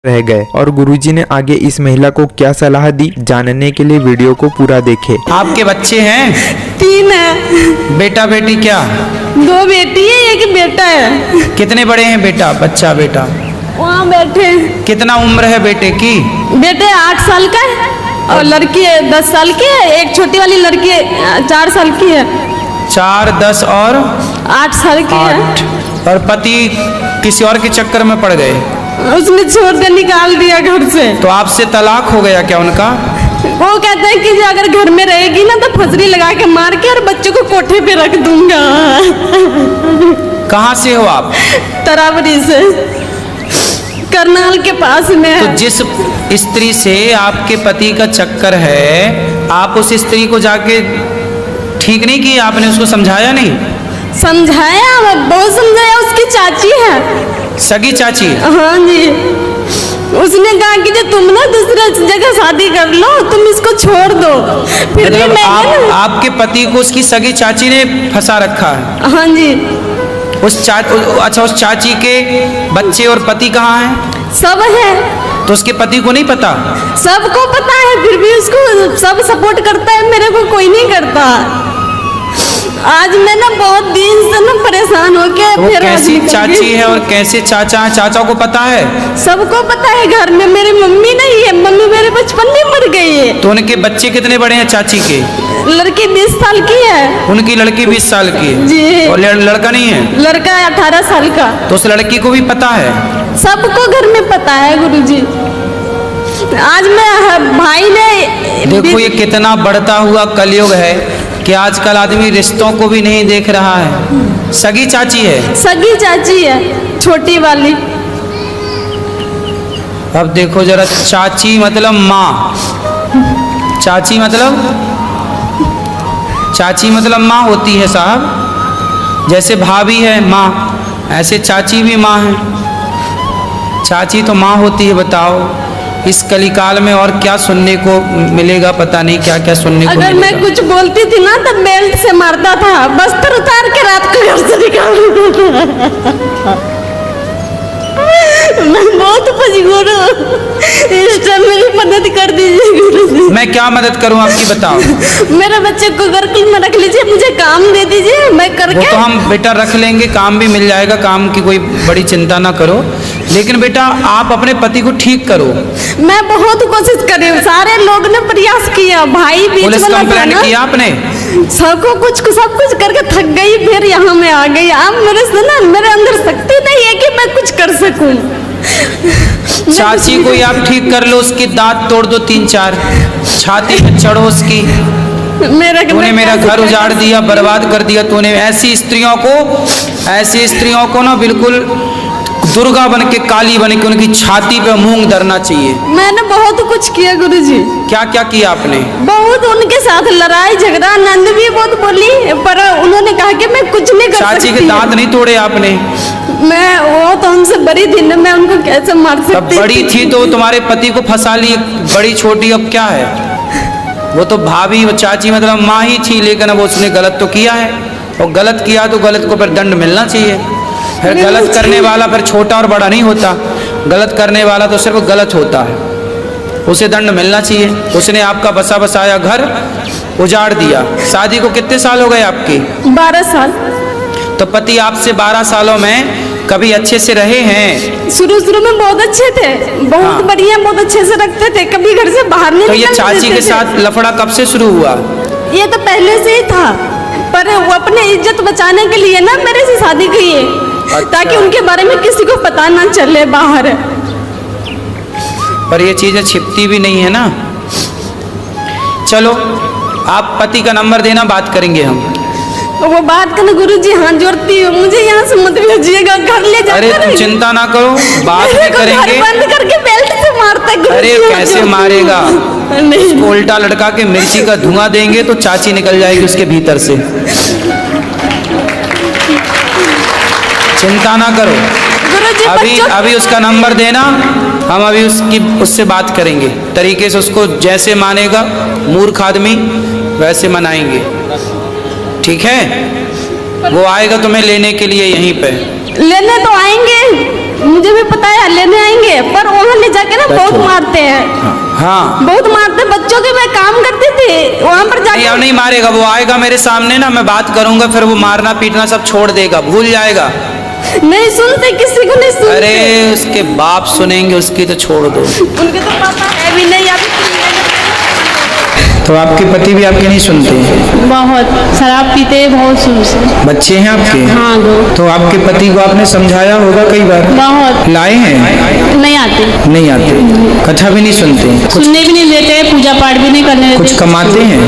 रह गए और गुरुजी ने आगे इस महिला को क्या सलाह दी, जानने के लिए वीडियो को पूरा देखें। आपके बच्चे हैं? 3 है। बेटा बेटी क्या? 2 बेटी है, 1 बेटा है। कितने बड़े हैं बेटा? वहाँ बैठे। कितना उम्र है बेटे की? बेटे 8 साल का है और लड़की 10 साल की है। एक छोटी वाली लड़की 4 साल की है। 4, 10 और 8 साल की 8। है। और पति किसी और के चक्कर में पड़ गए? उसने छोड़ कर निकाल दिया घर से। तो आपसे तलाक हो गया क्या उनका? वो कहते हैं कि अगर घर में रहेगी ना तो फसरी लगा के मार के और बच्चों को कोठे पे रख दूंगा। कहाँ से हो आप? तरावरी से, करनाल के पास में है। तो जिस स्त्री से आपके पति का चक्कर है, आप उस स्त्री को जाके ठीक नहीं किया? आपने उसको समझाया नहीं? समझाया, बहुत समझाया। उसकी चाची है, सगी चाची। हाँ जी। उसने कहा कि जो तुम ना दूसरे जगह शादी कर लो, तुम इसको छोड़ दो। फिर भी मतलब मैं आपके पति को उसकी सगी चाची ने फंसा रखा है? हाँ जी। अच्छा, उस चाची के बच्चे और पति कहाँ हैं? सब है। तो उसके पति को नहीं पता? सबको पता है, फिर भी उसको सब सपोर्ट करता है, मेरे को कोई नहीं करता। आज मैं ना बहुत दिन से ना परेशान होके वो फिर कैसी चाची है और कैसे चाचा है? चाचा को पता है? सबको पता है। घर में मेरी मम्मी नहीं है, मम्मी मेरे बचपन में मर गई है। तो उनके बच्चे कितने बड़े हैं चाची के? लड़की 20 साल की है। उनकी लड़की 20 साल की है जी। और लड़का नहीं है? लड़का 18 साल का। तो उस लड़की को भी पता है? सबको घर में पता है गुरुजी। आज मैं भाई ने देखो ये कितना बढ़ता हुआ कलयुग है कि आजकल आदमी रिश्तों को भी नहीं देख रहा है। सगी चाची है? सगी चाची है, छोटी वाली। अब देखो जरा, चाची मतलब माँ, चाची मतलब माँ होती है साहब। जैसे भाभी है माँ, ऐसे चाची भी माँ है। चाची तो माँ होती है। बताओ इस कलिकाल में और क्या सुनने को मिलेगा, पता नहीं क्या क्या सुनने को मिलेगा। अगर मैं कुछ बोलती थी ना तो बेल्ट से मारता था, बस्तर उतार के रात को घर से निकाल देता था। मैं बहुत मजबूर हूँ, इस टाइम मेरी मदद कर दीजिए गुरुजी। मैं क्या मदद करूँ आपकी, बताओ। मेरे बच्चे को गुरुकुल में रख लीजिए, मुझे काम दे दीजिए, मैं करके। वो तो हम बेटा रख लेंगे, काम भी मिल जाएगा, काम की कोई बड़ी चिंता ना करो। लेकिन बेटा आप अपने पति को ठीक करो। मैं बहुत कोशिश कर रही हूँ, सारे लोग ने प्रयास किया। भाई बीच पुलिस वाला कंप्लेंट किया आपने? सब कुछ करके थक गई, फिर यहाँ में आ गई। अब मेरे से ना मेरे अंदर शक्ति नहीं है कि मैं कुछ कर सकूं। चाची को आप ठीक कर लो, उसकी दांत तोड़ दो 3-4, छाती में चढ़ो उसकी। तूने मेरा घर उजाड़ दिया, बर्बाद कर दिया तूने। ऐसी स्त्रियों को ना बिल्कुल दुर्गा बन के, काली बन के उनकी छाती पे मूंग धरना चाहिए। मैंने बहुत कुछ किया गुरुजी। क्या क्या किया आपने? बहुत उनके साथ लड़ाई झगड़ा, नंद भी बहुत बोली, पर उन्होंने कहा कि मैं कुछ नहीं कर सकती। चाची के दांत नहीं तोड़े आपने? मैं वो तो उनसे बड़ी थी ना, मैं उनको कैसे मार सकती? तब बड़ी थी तो तुम्हारे पति को फंसा ली, बड़ी छोटी अब क्या है? वो तो भाभी, वो चाची मतलब माँ ही थी, लेकिन अब उसने गलत तो किया है, और गलत किया तो गलत को फिर दंड मिलना चाहिए। फिर गलत करने वाला फिर छोटा और बड़ा नहीं होता, गलत करने वाला तो सिर्फ गलत होता है, उसे दंड मिलना चाहिए। उसने आपका बसा बसाया घर उजाड़ दिया। शादी को कितने साल हो गए आपके? 12 साल। तो पति आपसे 12 सालों में कभी अच्छे से रहे हैं? शुरू में बहुत अच्छे थे, बहुत बढ़िया, बहुत अच्छे से रखते थे, कभी घर से बाहर नहीं। तो ये चाची के साथ लफड़ा कब से शुरू हुआ? ये तो पहले से ही था, पर वो अपने इज्जत बचाने के लिए ना मेरे से शादी की है। अच्छा। ताकि उनके बारे में किसी को पता ना चले बाहर। पर ये चीजें छिपती भी नहीं है ना। चलो आप पति का नंबर देना, बात करेंगे हम। वो बात करना गुरुजी, हाथ जोड़ती हूँ, मुझे यहाँ से मत भेजिएगा, घर ले जाकर। अरे तुम चिंता ना करो, बात भी करेंगे। बंद करके बेल्ट से मारता गुरुजी। अरे कैसे मारेगा? उसको उल्टा लटका के मिर्ची का धुआं देंगे तो चाची निकल जाएगी उसके भीतर से। चिंता ना करो, अभी उसका नंबर देना, हम अभी उससे बात करेंगे तरीके से। उसको जैसे मानेगा मूर्ख आदमी वैसे मनाएंगे, ठीक है? वो आएगा तुम्हें लेने के लिए, यहीं पे लेने तो आएंगे, मुझे भी पता है लेने आएंगे, पर वहाँ ले जा बहुत मारते हैं, हाँ बहुत मारते बच्चों के। मैं काम करती थी वहाँ पर नहीं, जाके। अब नहीं मारेगा, वो आएगा मेरे सामने ना, मैं बात करूंगा, फिर वो मारना पीटना सब छोड़ देगा, भूल जाएगा। नहीं सुनते, किसी को नहीं सुनते। अरे उसके बाप सुनेंगे, उसकी तो छोड़ दो। उनके तो पापा है भी नहीं। तो आपके पति भी आपके नहीं सुनते? बहुत शराब पीते हैं, बहुत शुरू से। बच्चे हैं आपके? हाँ, 2। तो आपके पति को आपने समझाया होगा कई बार? बहुत। लाए हैं? नहीं आते, नहीं आते, कथा भी नहीं सुनते, सुनने भी नहीं देते, पूजा पाठ भी नहीं करने देते। कुछ कमाते हैं?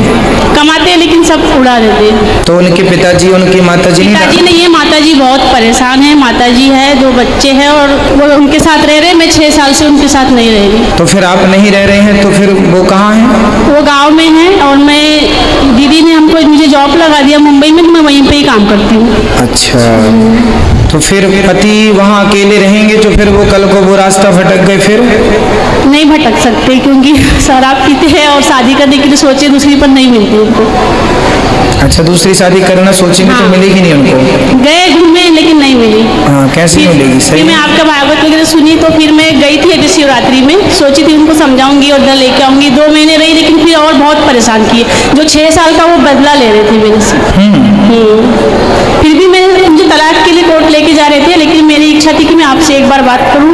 कमाते हैं लेकिन सब उड़ा देते हैं। तो उनके पिताजी, उनकी माताजी नहीं? पिताजी नहीं है, माताजी बहुत परेशान है। माताजी है, 2 बच्चे हैं और वो उनके साथ रह रहे। मैं 6 साल से उनके साथ नहीं रह रही। तो फिर आप नहीं रह रहे हैं, तो फिर वो कहाँ हैं? वो गांव में है और मैं, दीदी ने मुझे जॉब लगा दिया मुंबई में, तो मैं वहीं पे ही काम करती हूँ। अच्छा, तो फिर पति वहाँ अकेले रहेंगे, तो फिर वो कल को वो रास्ता भटक गए फिर? नहीं भटक सकते, क्योंकि शराब पीते हैं और शादी करने के लिए सोचे, दूसरी पर नहीं मिलती उनको। अच्छा, दूसरी शादी करना सोचेंगे तो मिलेगी नहीं उनको? गए घूमे लेकिन नहीं मिली। हाँ, कैसे मिलेगी? सही। फिर मैं आपका भागवत वगैरह सुनी, तो फिर मैं गई थी अभी शिवरात्रि में, सोची थी उनको समझाऊंगी और उधर लेके आऊंगी। 2 महीने रही, लेकिन फिर और बहुत परेशान किए। जो 6 साल का वो बदला ले रहे थे मेरे से। फिर भी मैं, मुझे तलाक के लिए कोर्ट लेके जा रहे थे, लेकिन मेरी इच्छा थी कि मैं आपसे एक बार बात करूं,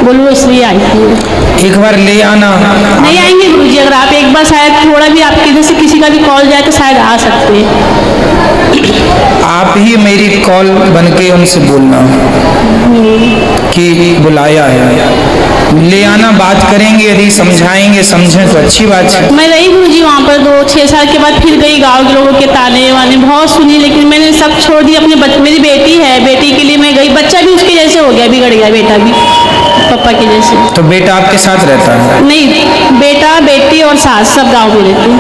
बोलूँ, इसलिए आई थी। एक बार ले आना। नहीं आएंगे गुरुजी, अगर आप एक बार शायद थोड़ा भी आपके इधर से किसी का भी कॉल जाए तो शायद आ सकते हैं। आप ही मेरी कॉल बन के उनसे बोलना कि बुलाया है, ले आना, बात करेंगे, यदि समझाएंगे, समझें तो अच्छी बात है। मैं रही गुरुजी वहाँ पर 2-6 साल के बाद फिर गई, गांव के लोगों के ताने वाने बहुत सुनी, लेकिन मैंने सब छोड़ दिया। अपने मेरी बेटी है, बेटी के लिए मैं गई। बच्चा भी उसके जैसे हो गया, बिगड़ गया बेटा भी पापा के जैसे। तो बेटा आपके साथ रहता है? नहीं, बेटा, बेटी और सास सब गाँव में रहते हैं।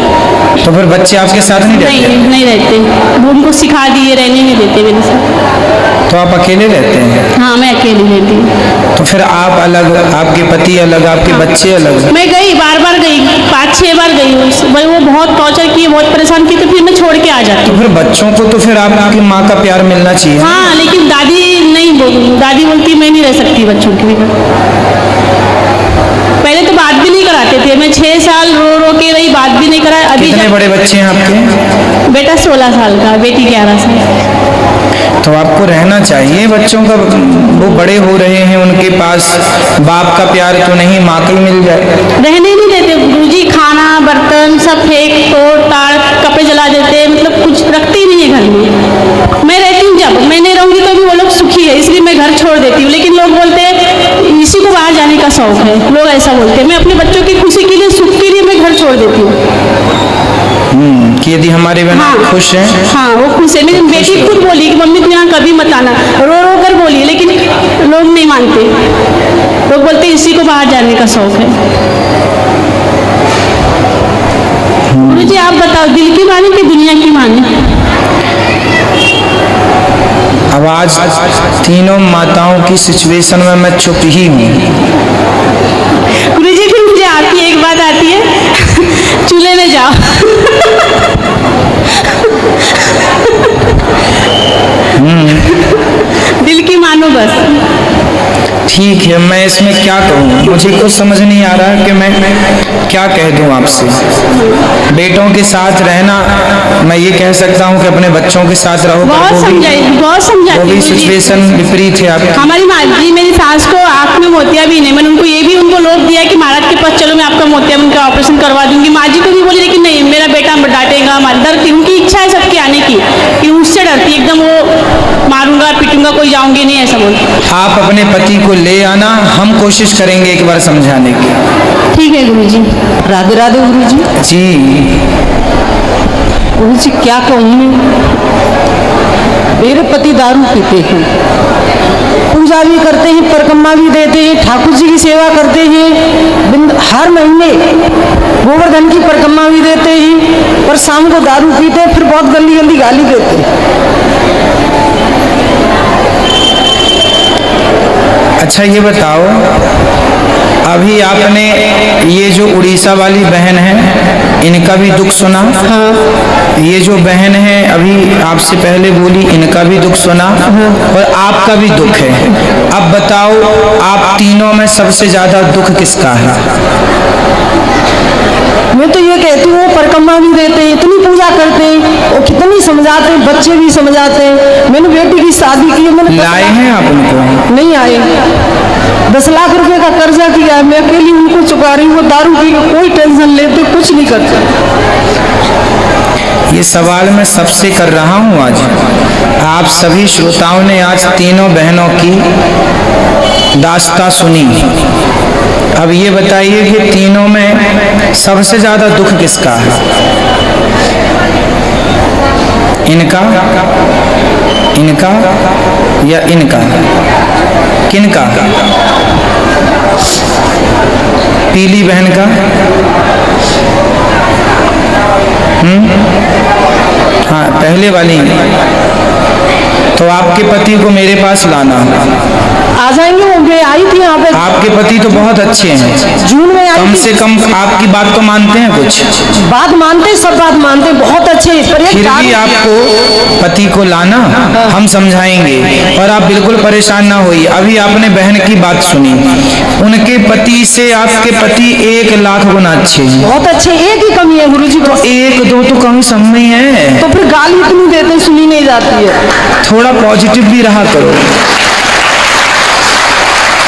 तो फिर बच्चे आपके साथ नहीं रहते? नहीं रहते, वो उनको सिखा दिए, रहने नहीं देते मेरे साथ। तो आप अकेले रहते हैं? हाँ, मैं अकेली रहती हूँ। तो फिर आप अलग, आपके पति अलग, आपके बच्चे अलग? मैं गई, बार गई, 5-6 बार गई हूँ। भाई वो बहुत टॉर्चर किए, बहुत परेशान किए, तो फिर मैं छोड़ के आ जाती हूँ। तो फिर बच्चों को तो फिर आपकी माँ का प्यार मिलना चाहिए। हाँ, लेकिन दादी नहीं दादी बोलती मैं नहीं रह सकती बच्चों के बिना। पहले तो बात भी नहीं कराते थे, मैं 6 साल रो के रही, बात भी नहीं कराया। अभी कितने बड़े बच्चे हैं आपके? बेटा 16 साल का, बेटी 11 साल। तो आपको रहना चाहिए बच्चों का, वो बड़े हो रहे हैं, उनके पास बाप का प्यार तो नहीं, माँ का ही मिल जाए। रहने नहीं देते गुरुजी, खाना बर्तन सब फेंक तोड़ ताड़, कपड़े जला देते, मतलब कुछ रखते ही नहीं है घर में। मैं रहती हूँ, जब मैं नहीं रहूँगी तो भी वो लोग सुखी है, इसलिए मैं घर छोड़ देती हूँ। लेकिन लोग बोलते हैं इसी को बाहर जाने का शौक है, लोग ऐसा बोलते हैं। मैं अपने बच्चों की खुशी के लिए, सुख के लिए मैं घर छोड़ देती हूँ। कि यदि हमारे बहन खुश हैं। हाँ, वो खुश है। मेरी बेटी खुद बोली कि मम्मी तुम यहाँ कभी मत आना, रो कर बोली, लेकिन लोग नहीं मानते। लोग बोलते इसी को बाहर जाने का शौक है। गुरुजी आप बताओ, दिल की माने कि दुनिया की माने? अब आज तीनों माताओं की सिचुएशन में मैं चुप ही हूँ। गुरुजी फिर मुझे आती है, एक बात आती है, चूल्हे में जाओ। दिल की मानो बस। ठीक है, मैं इसमें क्या कहूँ, मुझे कुछ समझ नहीं आ रहा कि मैं क्या कह दूँ आपसे। बेटों के साथ रहना, मैं ये कह सकता हूँ कि अपने बच्चों के साथ रहो। बहुत समझाई वो भी सिचुएशन विपरीत है आपकी। हमारी माँ जी, मेरी सास को आँख में मोतिया भी नहीं, मैंने उनको ये भी उनको लोभ दिया कि महाराज के पास चलो, मैं आपका मोतिया उनका ऑपरेशन करवा दूंगी। माँ जी को भी बोली, लेकिन नहीं, मेरा बेटा डांटेगा, डरती, उनकी इच्छा है सबके आने की, कि उससे डरती एकदम, वो मारूंगा पीटूंगा, कोई जाऊंगी नहीं, ऐसा बोलती। आप अपने पति को ले आना, हम कोशिश करेंगे एक बार समझाने की। ठीक है गुरुजी। राधे राधे गुरुजी। जी गुरुजी क्या कहूँ, मेरे पति दारू पीते हैं, पूजा भी करते हैं, परिक्रमा भी देते हैं, ठाकुर जी की सेवा करते हैं, हर महीने गोवर्धन की परिक्रमा भी देते हैं, पर शाम को दारू पीते हैं, फिर बहुत गंदी गंदी गाली देते हैं। अच्छा ये बताओ, अभी आपने ये जो उड़ीसा वाली बहन है, इनका भी दुख सुना। हाँ। ये जो बहन है अभी आपसे पहले बोली, इनका भी दुख सुना और आपका भी दुख है। अब बताओ, आप तीनों में सबसे ज्यादा दुख किसका है? मैं तो ये कहती हूँ, वो परिक्रमा भी देते हैं, इतनी पूजा करते हैं और कितनी समझाते हैं, बच्चे भी समझाते हैं। मैंने बेटी की शादी की, मैंने लाए हैं आप उनको? नहीं आए। 10 लाख रुपए का कर्जा किया है, मैं अकेली उनको चुका रही हूँ। वो दारू पी के कोई टेंशन लेते, कुछ नहीं करते। ये सवाल मैं सबसे कर रहा हूँ आज। आप सभी श्रोताओं ने आज तीनों बहनों की दास्तां सुनी। अब ये बताइए कि तीनों में सबसे ज्यादा दुख किसका है? इनका, इनका या इनका? किनका? पीली बहन का? हाँ, पहले वाली। तो आपके पति को मेरे पास लाना। आ जाएंगे, वो मैं आई थी यहाँ पे। आपके पति तो बहुत अच्छे हैं, जून में आई कम थी। से कम आपकी बात तो मानते हैं कुछ? बात मानते, सब बात मानते, बहुत अच्छे हैं। पर फिर भी आपको पति को लाना, हम समझाएंगे और आप बिल्कुल परेशान ना होइए। अभी आपने बहन की बात सुनी, उनके पति से आपके पति 1 लाख गुना अच्छे हैं। बहुत अच्छे, एक ही कमी है गुरुजी। तो 1-2 तो कम सब में है। तो फिर गाली इतनी देते, सुनी नहीं जाती है। थोड़ा पॉजिटिव भी रहा करो,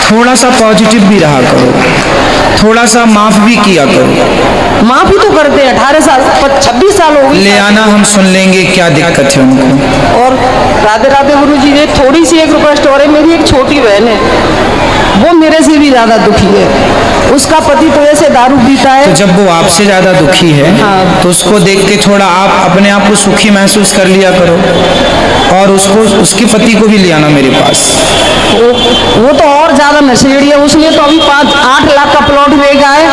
थोड़ा सा पॉजिटिव भी रहा करो, थोड़ा सा माफ भी किया करो। माफ ही तो करते हैं। 18 साल 26 साल हो गई। ले आना, हम सुन लेंगे क्या दिक्कत है उनको। और राधे राधे गुरुजी, ये थोड़ी सी एक रिक्वेस्ट और है। मेरी एक छोटी बहन है, वो मेरे से भी ज्यादा दुखी है। उसका पति तो ऐसे दारू पीता है। तो जब वो आपसे ज्यादा दुखी है, हाँ। तो उसको देख के थोड़ा आप अपने आप को सुखी महसूस कर लिया करो और उसको, उसके पति को भी ले आना मेरे पास। वो तो और ज्यादा नशेड़ी है। उसने तो अभी 8 लाख का प्लॉट बेचा है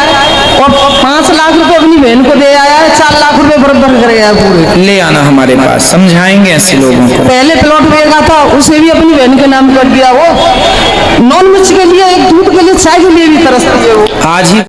और 5 लाख रुपए अपनी बहन को दे आया है। 4 लाख रुपए बराबर कर गया पूरे। ले आना हमारे पास, समझाएंगे ऐसे लोगों को। पहले प्लॉट बेचा था, उसे भी अपनी बहन के नाम कर दिया। वो नॉन वेज के लिए, एक दूध के लिए, चाय के लिए भी तरसती है वो। आज ही